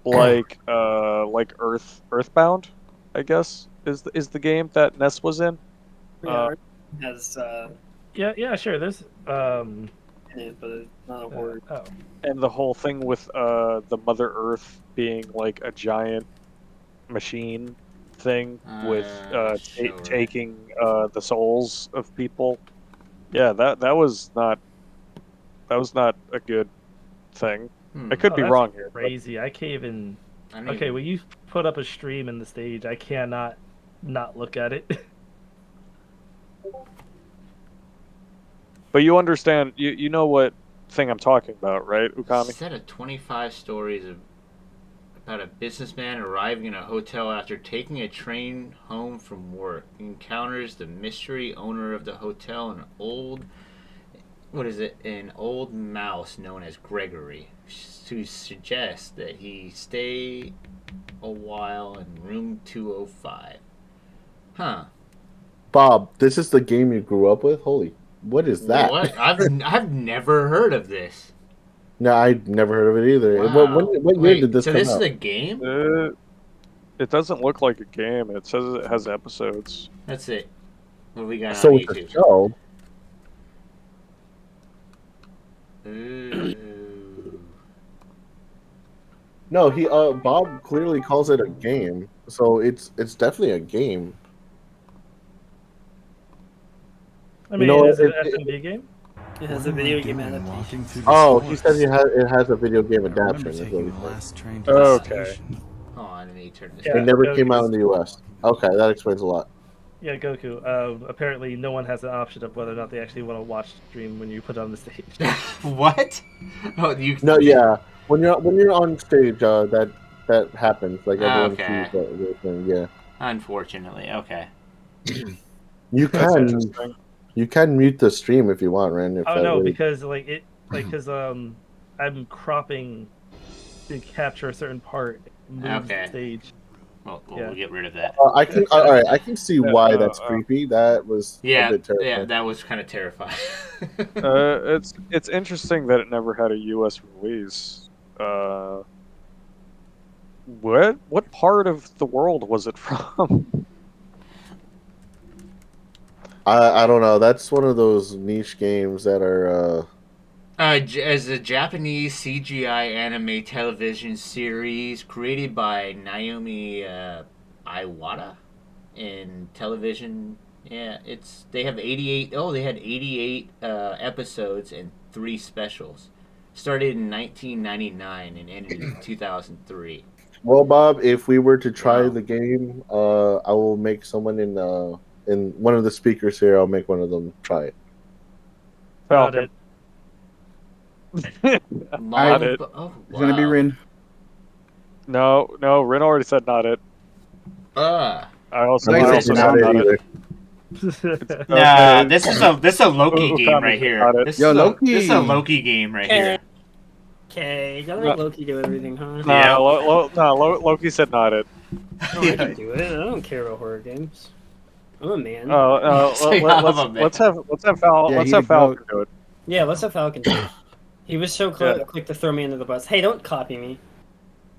Like Earthbound, I guess is the game that Ness was in. Has yeah, sure. There's but it's not a horror. And the whole thing with the Mother Earth being like a giant machine thing with taking the souls of people. Yeah, that was not a good thing. I could be wrong here. Crazy. I can't even. Okay, well, you put up a stream in the stage. I cannot not look at it. But you understand, you know what thing I'm talking about, right, Ukami? A set of 25 stories about a businessman arriving in a hotel after taking a train home from work. He encounters the mystery owner of the hotel, an old mouse known as Gregory, who suggests that he stay a while in room 205. Huh. Bob, this is the game you grew up with? Holy, what is that? What? I've never heard of this. No, I'd never heard of it either. Wow. What year did this come out? So this is a game? It doesn't look like a game. It says it has episodes. That's it. What do we got so on it's YouTube? A show. Ooh. No, Bob clearly calls it a game, so it's definitely a game. I mean, is it an FMV game? It has a video game adaptation. Oh, he said it has a video game adaptation. Okay. Oh, let me turn this. It never came out in the U.S. Okay, that explains a lot. Yeah, Goku. Apparently, no one has an option of whether or not they actually want to watch the stream when you put it on the stage. What? Oh, you? No, yeah. When you're on stage, that happens. Like everyone sees that thing. Yeah. Unfortunately, okay. You can mute the stream if you want, Ren. Oh no, because because I'm cropping to capture a certain part. The stage. Well, we'll get rid of that. I can. All right, I can see why that's creepy. That was a bit terrifying. Yeah, that was kind of terrifying. It's interesting that it never had a U.S. release. What part of the world was it from? I don't know. That's one of those niche games that are. As a Japanese CGI anime television series created by Naomi Iwata in television. Yeah, they have 88. Oh, they had 88 episodes and 3 specials. Started in 1999 and ended in 2003. Well, Bob, if we were to try the game, I will make someone in one of the speakers here. I'll make one of them try it. Falcon. Not it. Oh, it's gonna be Rin. No, Rin already said not it. I also said not it. Nah, this is a Loki game right here. This is a Loki game right here. Okay, you gotta let Loki do everything, huh? Yeah. Loki said not it. Oh, I can do it. I don't care about horror games. I'm a man. Let's have Falcon do it. Yeah, let's have Falcon do it. He was so quick to throw me under the bus. Hey, don't copy me.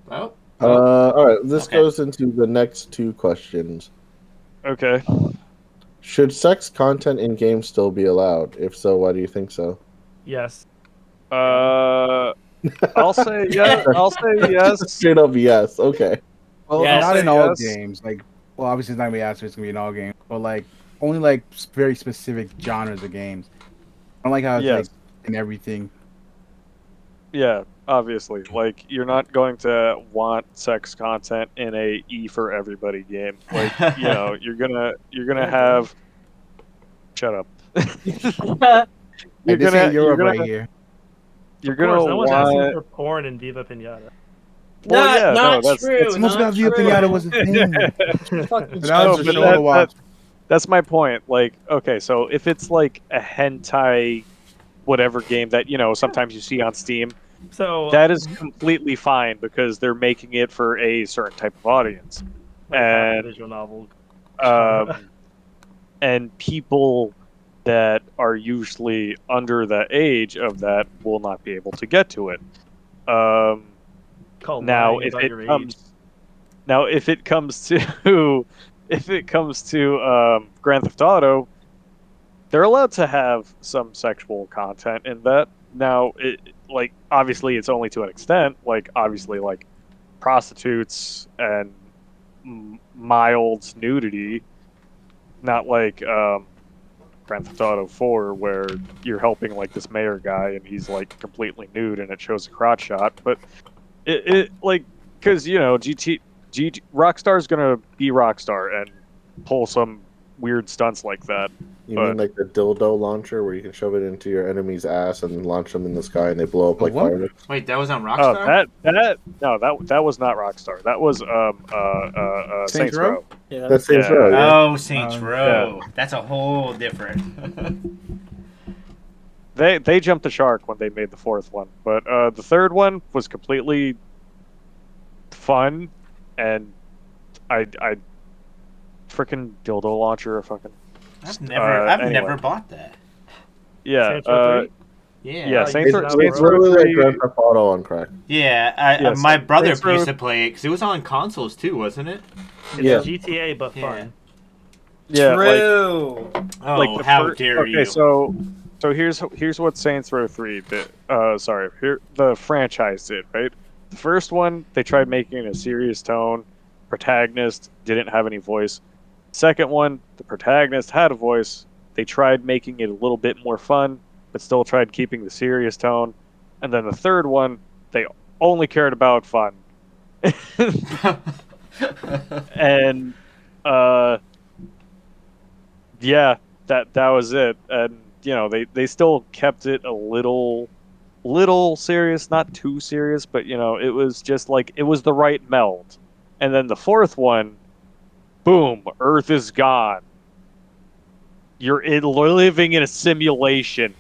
Well. All right. this goes into the next two questions. Okay. Should sex content in games still be allowed? If so, why do you think so? Yes. I'll say yes. I'll say yes. Straight up yes. Okay. Well, not in all games. Like, well, obviously it's not gonna be answered. It's gonna be in all games, but like only like very specific genres of games. I don't like how it's like in everything. Yeah, obviously. Like, you're not going to want sex content in a E for everybody game. Like, you're gonna have. Shut up. You're gonna right here. You're gonna no one's asking for porn in Viva Pinata. Well, not true. That's most about Viva Pinata was a thing. That's my point. Like, okay, so if it's like a hentai whatever game that sometimes you see on Steam, so that is completely fine because they're making it for a certain type of audience, like and visual novel, and people that are usually under the age of that will not be able to get to it. Now, if it comes to Grand Theft Auto, they're allowed to have some sexual content in that. Now, obviously, it's only to an extent. Like, obviously, like prostitutes and mild nudity, not like Grand Theft Auto 4, where you're helping like this mayor guy and he's like completely nude and it shows a crotch shot. But it like, because Rockstar's gonna be Rockstar and pull some weird stunts like that. You mean like the dildo launcher where you can shove it into your enemy's ass and launch them in the sky and they blow up like fireworks? Wait, that was on Rockstar? That was not Rockstar. That was Saints Row. Yeah, that's Saints Row. Yeah. Oh, Saints Row. Yeah. That's a whole different. They jumped the shark when they made the fourth one, but the third one was completely fun, and I freaking dildo launcher, fucking. I've never bought that. Yeah. Saints Row 3? Yeah. Saints Row it's really like Grand Theft Auto on crack. Yeah, my brother used to play it because it was on consoles too, wasn't it? It's GTA but fun. Yeah. True. Like, how dare you? Okay, so here's what Saints Row 3 did. The franchise did, right? The first one, they tried making a serious tone. Protagonist didn't have any voice. Second one, the protagonist had a voice. They tried making it a little bit more fun, but still tried keeping the serious tone. And then the third one, they only cared about fun. And yeah, that was it. And they still kept it a little serious, not too serious, but it was just like it was the right meld. And then the fourth one, boom, Earth is gone. You're living in a simulation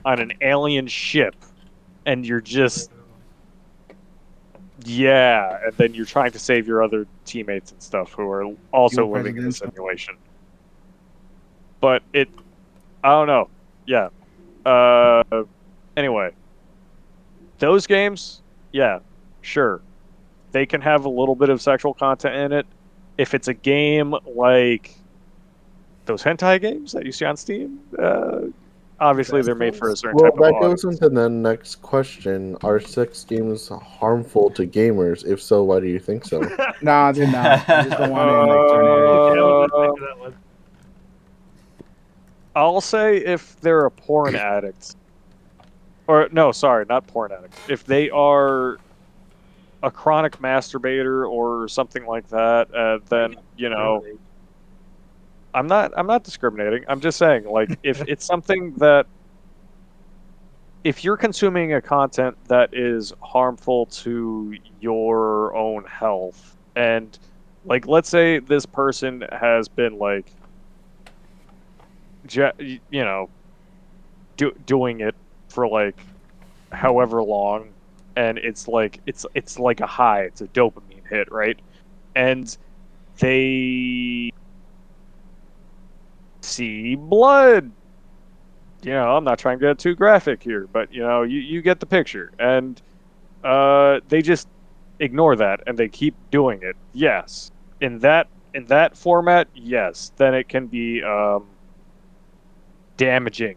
on an alien ship, and you're just, and then you're trying to save your other teammates and stuff who are also living in a simulation. But I don't know. Yeah. Anyway, those games, yeah, sure. They can have a little bit of sexual content in it. If it's a game like those hentai games that you see on Steam, obviously they're made for a certain type of audience. Well, that goes into the next question. Are sex games harmful to gamers? If so, why do you think so? Nah, they're not. I just don't want to certain areas. I'll say if they're a porn addict. Or, no, sorry, not porn addict. If they are a chronic masturbator or something like that, then I'm not discriminating. I'm just saying, like, if it's something that, if you're consuming a content that is harmful to your own health, and like, let's say this person has been like, doing it for like however long. And it's like a high. It's a dopamine hit, right? And they see blood. I'm not trying to get too graphic here, but you get the picture. And they just ignore that and they keep doing it, yes. In that format, yes, then it can be damaging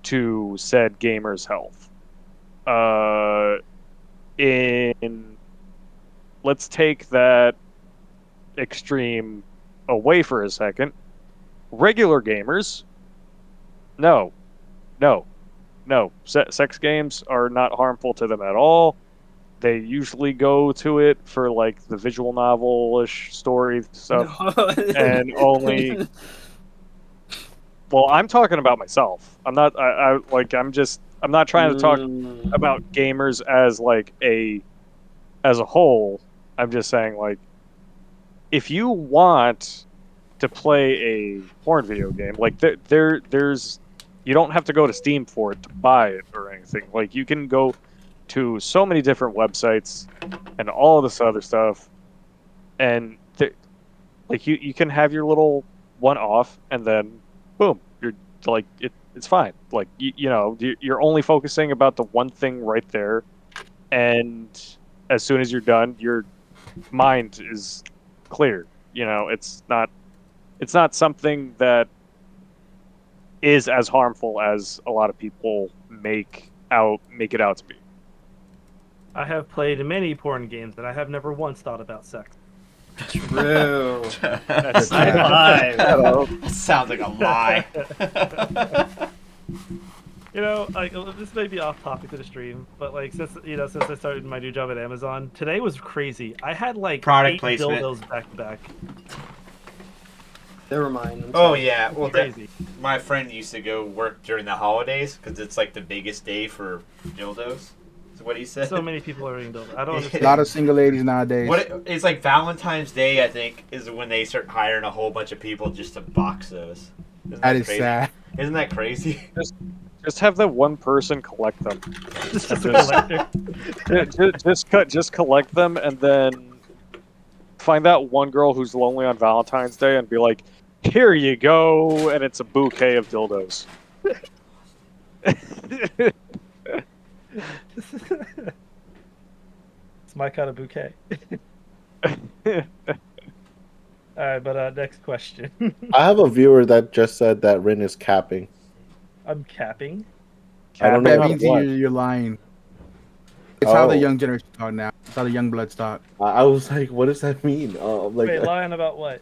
to said gamer's health. Let's take that extreme away for a second. Regular gamers, no. Sex games are not harmful to them at all. They usually go to it for like the visual novel-ish story stuff, and only. Well, I'm talking about myself. I'm not. I'm not trying to talk about gamers as as a whole. I'm just saying, like, if you want to play a porn video game, like there's you don't have to go to Steam for it to buy it or anything. Like, you can go to so many different websites and all of this other stuff, and like you can have your little one-off, and then boom, you're like it's fine. Like you're only focusing about the one thing right there, and as soon as you're done, your mind is clear. It's not something that is as harmful as a lot of people make it out to be. I have played many porn games and I have never once thought about sex. True. That's high five. That sounds like a lie. This may be off topic to the stream, but like since I started my new job at Amazon, today was crazy. I had like product 8 placement dildos back to back. Never mind. Oh yeah, well crazy. My friend used to go work during the holidays because it's like the biggest day for dildos. Is what he said. So many people are eating dildos. I don't understand. A lot of single ladies nowadays. It's like Valentine's Day, I think, is when they start hiring a whole bunch of people just to box those. That is crazy? sad. Isn't that crazy? Just have that one person collect them. Just a collector. just collect them, and then find that one girl who's lonely on Valentine's Day and be like, "Here you go," and it's a bouquet of dildos. It's my kind of bouquet. Alright, but next question. I have a viewer that just said that Rin is capping. I'm capping? I don't know. That means you're lying. It's how the young generation talk now. It's how the young bloods talk. I was like, what does that mean? Wait, lying about what?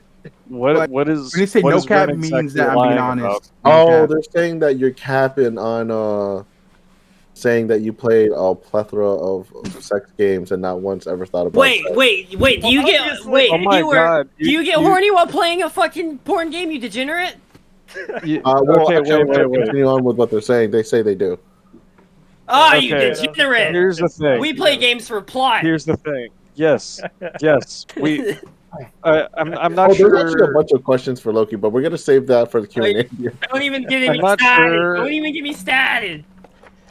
What is? When you say what no is cap Ren means exactly that I'm being lying honest. about? No cap. They're saying that you're capping on saying that you played a plethora of sex games and not once ever thought about sex. Wait. Do you get Oh my God. Do you get horny while playing a fucking porn game, you degenerate? Wait. Continue on with what they're saying. They say they do. Oh, you degenerate! Here's the thing. We play games for plot. Here's the thing. Yes. We. I'm not sure. There's actually a bunch of questions for Loki, but we're gonna save that for the Q&A. Don't even get me started. Don't even get me started.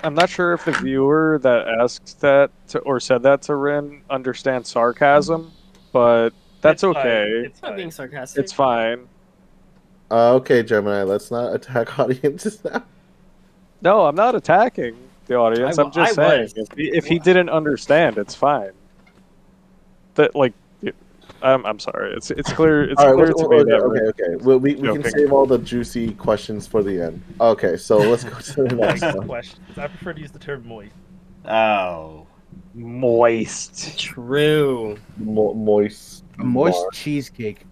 I'm not sure if the viewer that asked that or said that to Rin understands sarcasm, but that's okay. It's not being sarcastic. It's fine. Okay, Gemini, let's not attack audiences now. No, I'm not attacking the audience. I'm just saying, if he didn't understand, it's fine. That I'm sorry. It's clear. It's clear to me that. Okay. We can save all the juicy questions for the end. Okay, so let's go to the next one. Questions. I prefer to use the term moist. Oh, moist. True. Moist. A moist cheesecake.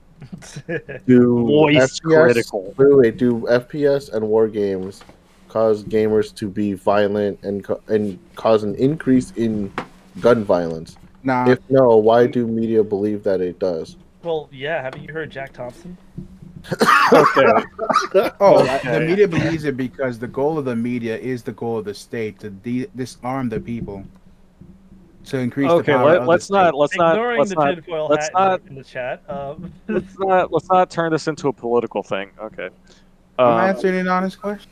Moist critical. Wait. Do FPS and war games cause gamers to be violent and cause an increase in gun violence? Nah. If no, why do media believe that it does? Well, yeah. Haven't you heard Jack Thompson? Okay. The media believes it because the goal of the media is the goal of the state to disarm the people. To increase the power let's not in the chat. Let's not turn this into a political thing. Okay. I'm answering an honest question.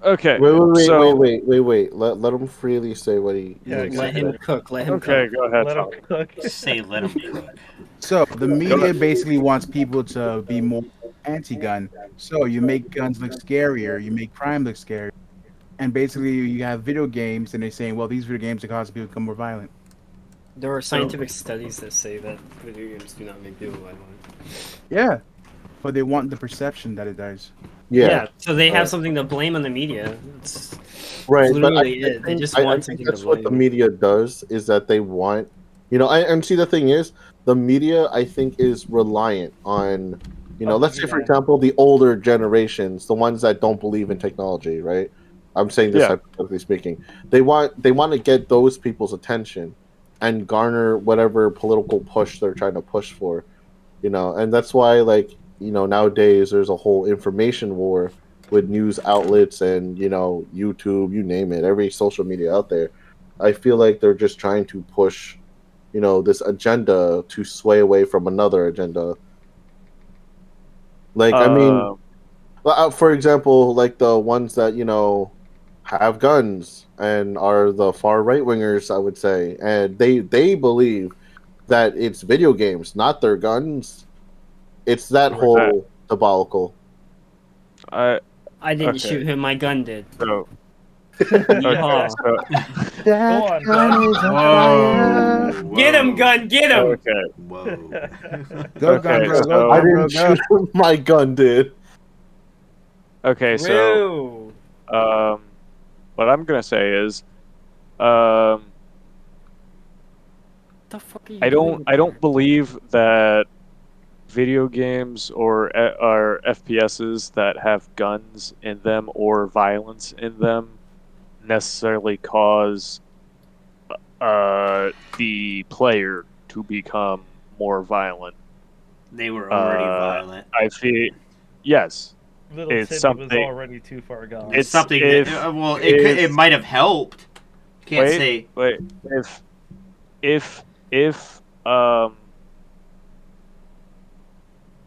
Okay. Wait. Let him freely say what he. Let him cook. Let him cook. Okay, go ahead. Let him cook. Say let him cook. So the media basically wants people to be more anti-gun. So you make guns look scarier. You make crime look scarier. And basically, you have video games, and they're saying, well, these video games are causing people to become more violent. There are scientific studies that say that video games do not make people violent. Yeah, but they want the perception that it does. Yeah, so they have something to blame on the media. It's right, literally it. They just want something to blame. That's what the media does, is that they want, and see, the thing is, the media, I think, is reliant on, let's say, for example, the older generations, the ones that don't believe in technology, right? I'm saying this hypothetically speaking. They want to get those people's attention and garner whatever political push they're trying to push for, and that's why, nowadays there's a whole information war with news outlets and YouTube, you name it, every social media out there. I feel like they're just trying to push this agenda to sway away from another agenda. For example, like the ones that have guns and are the far right wingers, I would say, and they believe that it's video games, not their guns. It's that whole debacle. I didn't shoot him. My gun did. So, That gun is on fire. Get him, gun! Get him! Okay. Whoa. Go, gun, bro. Go, I didn't shoot him. My gun did. Okay, so what I'm gonna say is, the fuck are you doing? I don't believe that video games or FPSs that have guns in them or violence in them necessarily cause the player to become more violent. They were already violent. I feel yes. Little it's Timmy something, was already too far gone. It's something that it might have helped. Can't say. Wait,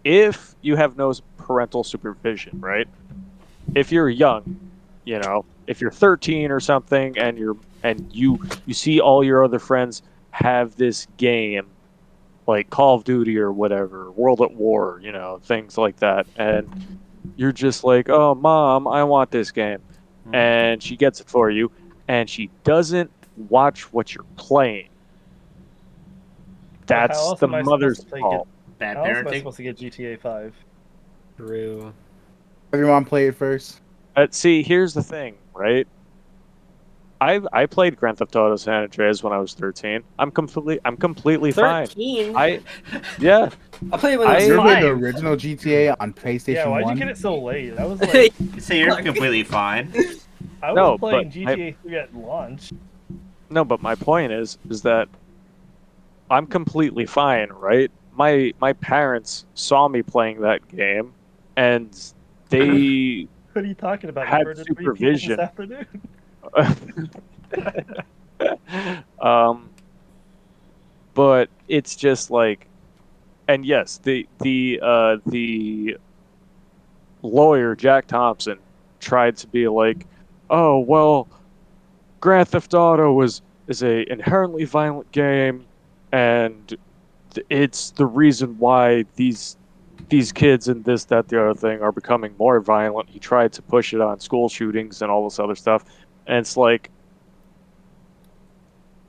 if you have no parental supervision, right? If you're young, if you're 13 or something, and you see all your other friends have this game, like Call of Duty or whatever, World at War, things like that, and you're just like, oh, Mom, I want this game, and she gets it for you, and she doesn't watch what you're playing. That's the mother's fault. Bad How else am I parenting. supposed to get GTA 5? True. Everyone play it first. See, here's the thing, right? I played Grand Theft Auto San Andreas when I was 13. I'm completely 13? fine. Yeah. I played it when I was You ever played 5. the original GTA on PlayStation 1? Yeah, why'd you get it so late? I was like, You say you're completely fine. I was playing GTA 3 at launch. No, but my point is that I'm completely fine, right? My parents saw me playing that game, and they What are you talking about? had You murdered 3 people supervision. this afternoon? But it's just like, and yes, the lawyer Jack Thompson tried to be like, oh well, Grand Theft Auto is a inherently violent game, and it's the reason why these kids and this, that, the other thing are becoming more violent. He tried to push it on school shootings and all this other stuff. And it's like,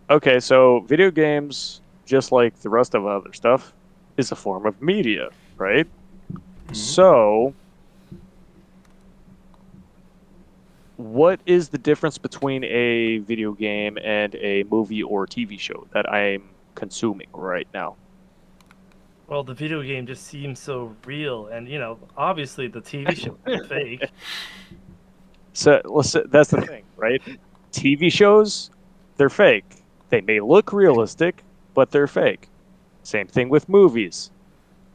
okay, so video games, just like the rest of other stuff, is a form of media, right? Mm-hmm. So, what is the difference between a video game and a movie or TV show that I'm consuming right now? Well, the video game just seems so real, and obviously the TV show is fake. So that's the thing, right? TV shows, they're fake. They may look realistic, but they're fake. Same thing with movies.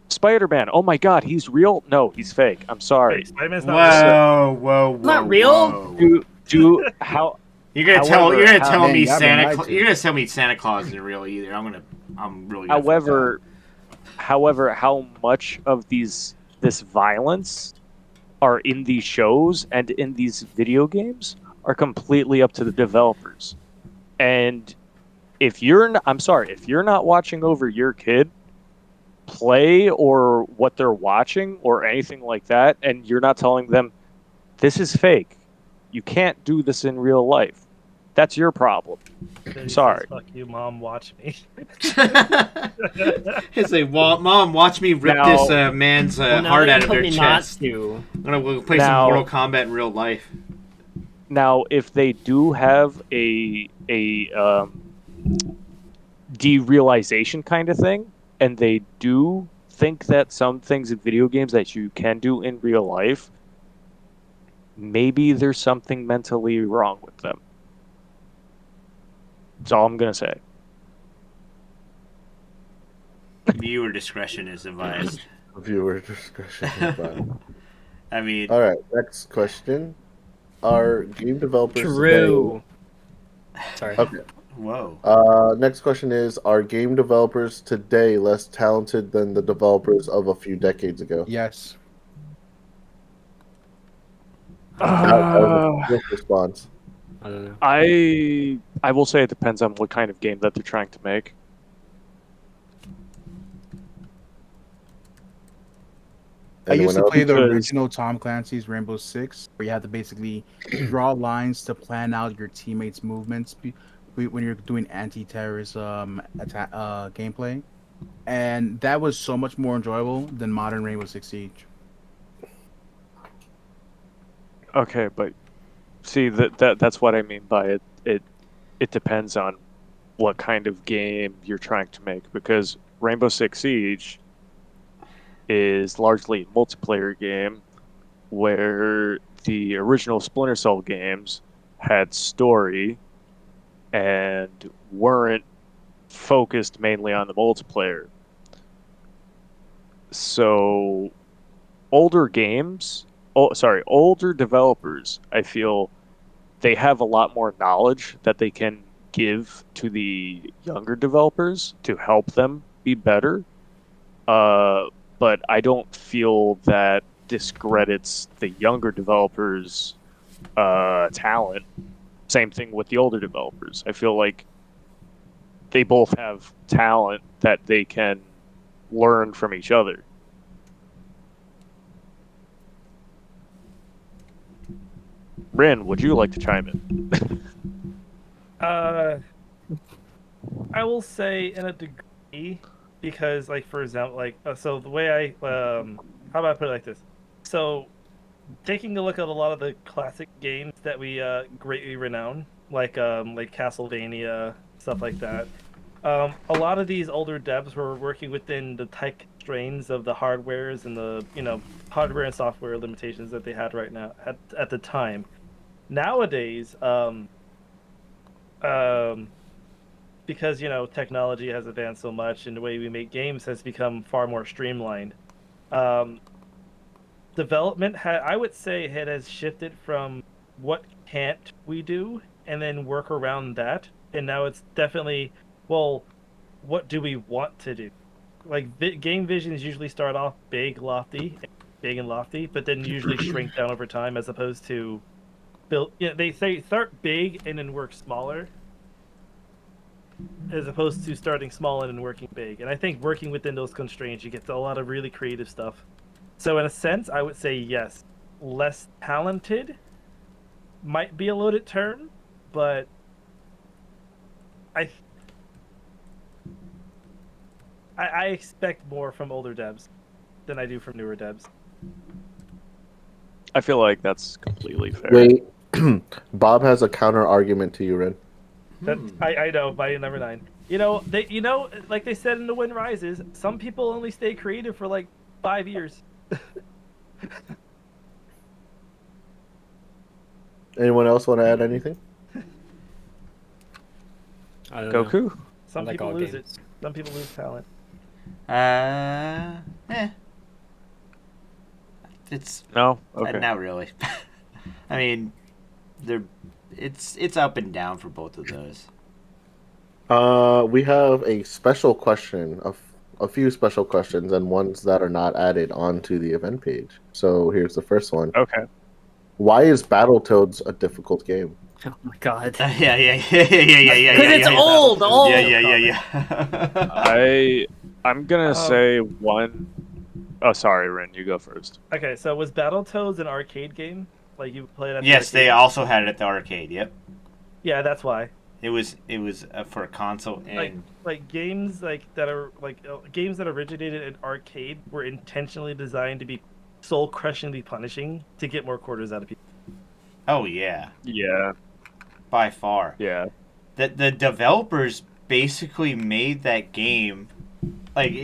Spider-Man, oh my God, he's real? No, he's fake. I'm sorry. Wait, Spider-Man's not real. Whoa! Not real? How? You're gonna tell me Santa Claus isn't real either. I'm really. However, how much of this violence are in these shows and in these video games are completely up to the developers. And if you're not watching over your kid play or what they're watching or anything like that, and you're not telling them this is fake, you can't do this in real life, That's your problem. Sorry. Says, fuck you, Mom. Watch me. It's like, well, Mom, watch me rip this man's heart out of their chest. I'm gonna play some Mortal Kombat in real life. Now, if they do have a derealization kind of thing, and they do think that some things in video games that you can do in real life, maybe there's something mentally wrong with them. That's all I'm gonna say. Viewer discretion is advised. Viewer discretion is advised. I mean... Alright, next question. Are game developers True. Today... Sorry. Okay. Whoa. Next question is, are game developers today less talented than the developers of a few decades ago? Yes. Response. I don't know. I will say it depends on what kind of game that they're trying to make. I used to play the original Tom Clancy's Rainbow Six, where you had to basically draw lines to plan out your teammates' movements when you're doing anti-terrorist attack gameplay, and that was so much more enjoyable than modern Rainbow Six Siege. Okay, but see that's what I mean by it. It depends on what kind of game you're trying to make, because Rainbow Six Siege is largely a multiplayer game, where the original Splinter Cell games had story and weren't focused mainly on the multiplayer. So older developers, I feel they have a lot more knowledge that they can give to the younger developers to help them be better. But I don't feel that discredits the younger developers' talent. Same thing with the older developers. I feel like they both have talent that they can learn from each other. Rin, would you like to chime in? I will say in a degree, because, like, for example, like, so the way I, how about I put it like this? So, taking a look at a lot of the classic games that we greatly renown, like Castlevania, stuff like that. A lot of these older devs were working within the tight constraints of the hardwares and the hardware and software limitations that they had right now at the time. Nowadays, because technology has advanced so much and the way we make games has become far more streamlined. Development I would say it has shifted from what can't we do and then work around that, and now it's definitely, well, what do we want to do? Like, game visions usually start off big and lofty, but then usually shrink down over time, as opposed to build. They say start big and then work smaller, as opposed to starting small and then working big. And I think working within those constraints, you get to a lot of really creative stuff. So in a sense, I would say yes, less talented might be a loaded term, but I expect more from older devs than I do from newer devs. I feel like that's completely fair. Wait, Bob has a counter argument to you, Ren. I know, by number 9. Like they said in The Wind Rises, some people only stay creative for like 5 years. Anyone else want to add anything? I don't know. Goku? Some people lose it. Some people lose talent. It's no, okay. Not really. I mean, it's up and down for both of those. We have a special question, a few special questions, and ones that are not added onto the event page. So here's the first one. Okay. Why is Battletoads a difficult game? Oh my god. Yeah. Because it's old. Yeah. I'm gonna say one. Oh, sorry, Ren. You go first. Okay, so was Battletoads an arcade game? Like you played at the Yes, arcade? they also had it at the arcade. Yep. Yeah, that's why. It was for a console and like games games that originated in arcade were intentionally designed to be soul crushingly punishing to get more quarters out of people. Oh yeah. Yeah. By far. Yeah. The developers basically made that game like